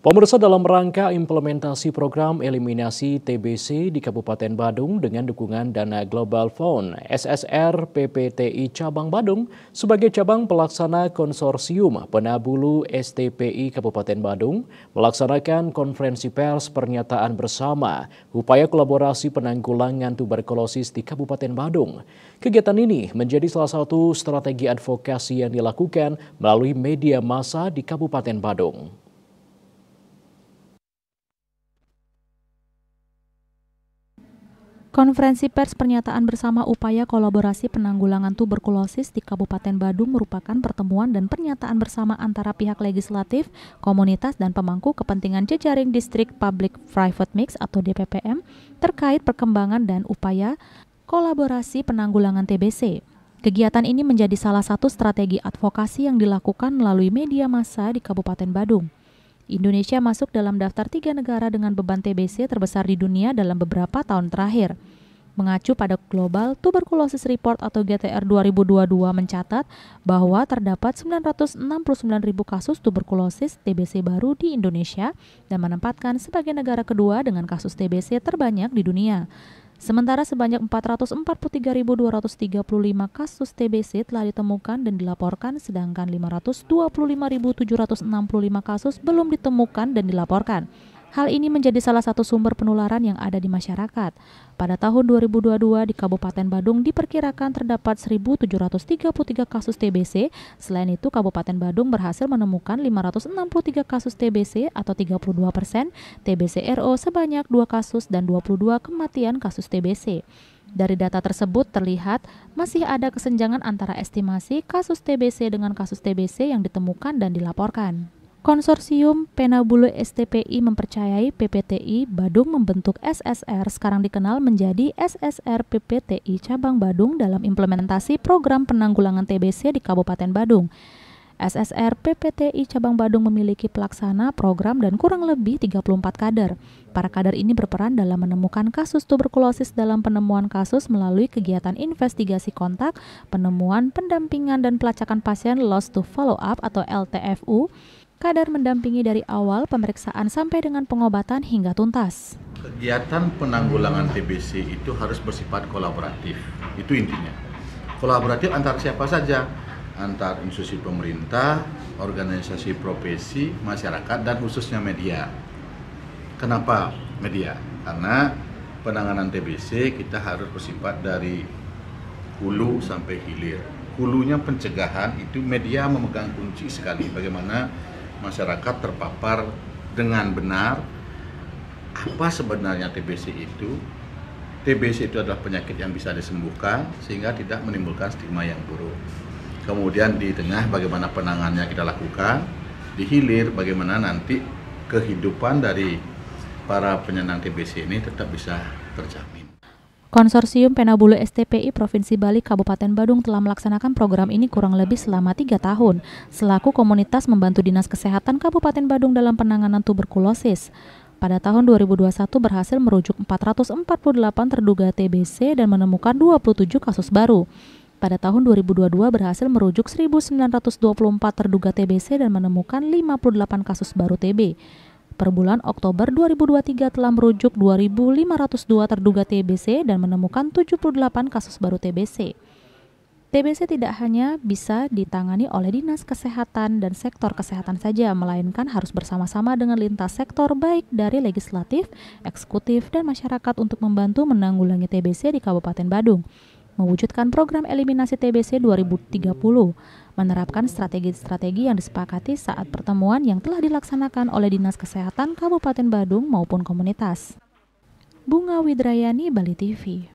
Pemirsa, dalam rangka implementasi program eliminasi TBC di Kabupaten Badung dengan dukungan dana Global Fund, SSR PPTI Cabang Badung sebagai cabang pelaksana konsorsium Penabulu STPI Kabupaten Badung melaksanakan konferensi pers pernyataan bersama upaya kolaborasi penanggulangan tuberkulosis di Kabupaten Badung. Kegiatan ini menjadi salah satu strategi advokasi yang dilakukan melalui media massa di Kabupaten Badung. Konferensi pers pernyataan bersama upaya kolaborasi penanggulangan tuberkulosis di Kabupaten Badung merupakan pertemuan dan pernyataan bersama antara pihak legislatif, komunitas, dan pemangku kepentingan jejaring Distrik Public Private Mix atau DPPM terkait perkembangan dan upaya kolaborasi penanggulangan TBC. Kegiatan ini menjadi salah satu strategi advokasi yang dilakukan melalui media massa di Kabupaten Badung. Indonesia masuk dalam daftar 3 negara dengan beban TBC terbesar di dunia dalam beberapa tahun terakhir. Mengacu pada Global Tuberculosis Report atau GTR 2022 mencatat bahwa terdapat 969.000 kasus tuberkulosis TBC baru di Indonesia dan menempatkan sebagai negara kedua dengan kasus TBC terbanyak di dunia. Sementara sebanyak 443.235 kasus TBC telah ditemukan dan dilaporkan, sedangkan 525.765 kasus belum ditemukan dan dilaporkan. Hal ini menjadi salah satu sumber penularan yang ada di masyarakat. Pada tahun 2022 di Kabupaten Badung diperkirakan terdapat 1.733 kasus TBC. Selain itu, Kabupaten Badung berhasil menemukan 563 kasus TBC atau 32%, TBC RO sebanyak 2 kasus dan 22 kematian kasus TBC. Dari data tersebut terlihat masih ada kesenjangan antara estimasi kasus TBC dengan kasus TBC yang ditemukan dan dilaporkan. Konsorsium Penabulu STPI mempercayai PPTI Badung membentuk SSR, sekarang dikenal menjadi SSR PPTI Cabang Badung dalam implementasi program penanggulangan TBC di Kabupaten Badung. SSR PPTI Cabang Badung memiliki pelaksana program dan kurang lebih 34 kader. Para kader ini berperan dalam menemukan kasus tuberkulosis dalam penemuan kasus melalui kegiatan investigasi kontak, penemuan, pendampingan, dan pelacakan pasien lost to follow up atau LTFU. Kader mendampingi dari awal pemeriksaan sampai dengan pengobatan hingga tuntas. Kegiatan penanggulangan TBC itu harus bersifat kolaboratif, itu intinya. Kolaboratif antar siapa saja, antar institusi pemerintah, organisasi profesi, masyarakat, dan khususnya media. Kenapa media? Karena penanganan TBC kita harus bersifat dari hulu sampai hilir. Hulunya pencegahan itu media memegang kunci sekali, bagaimana masyarakat terpapar dengan benar apa sebenarnya TBC itu. TBC itu adalah penyakit yang bisa disembuhkan sehingga tidak menimbulkan stigma yang buruk. Kemudian di tengah bagaimana penanganannya kita lakukan, di hilir bagaimana nanti kehidupan dari para penyandang TBC ini tetap bisa terjamin. Konsorsium Penabulu STPI Provinsi Bali Kabupaten Badung telah melaksanakan program ini kurang lebih selama 3 tahun, selaku komunitas membantu Dinas Kesehatan Kabupaten Badung dalam penanganan tuberkulosis. Pada tahun 2021 berhasil merujuk 448 terduga TBC dan menemukan 27 kasus baru. Pada tahun 2022 berhasil merujuk 1.924 terduga TBC dan menemukan 58 kasus baru TB. Per bulan Oktober 2023 telah merujuk 2.502 terduga TBC dan menemukan 78 kasus baru TBC. TBC tidak hanya bisa ditangani oleh Dinas Kesehatan dan sektor kesehatan saja, melainkan harus bersama-sama dengan lintas sektor baik dari legislatif, eksekutif, dan masyarakat untuk membantu menanggulangi TBC di Kabupaten Badung. Mewujudkan program eliminasi TBC 2030, menerapkan strategi-strategi yang disepakati saat pertemuan yang telah dilaksanakan oleh Dinas Kesehatan Kabupaten Badung maupun komunitas. Bunga Widrayani, Bali TV.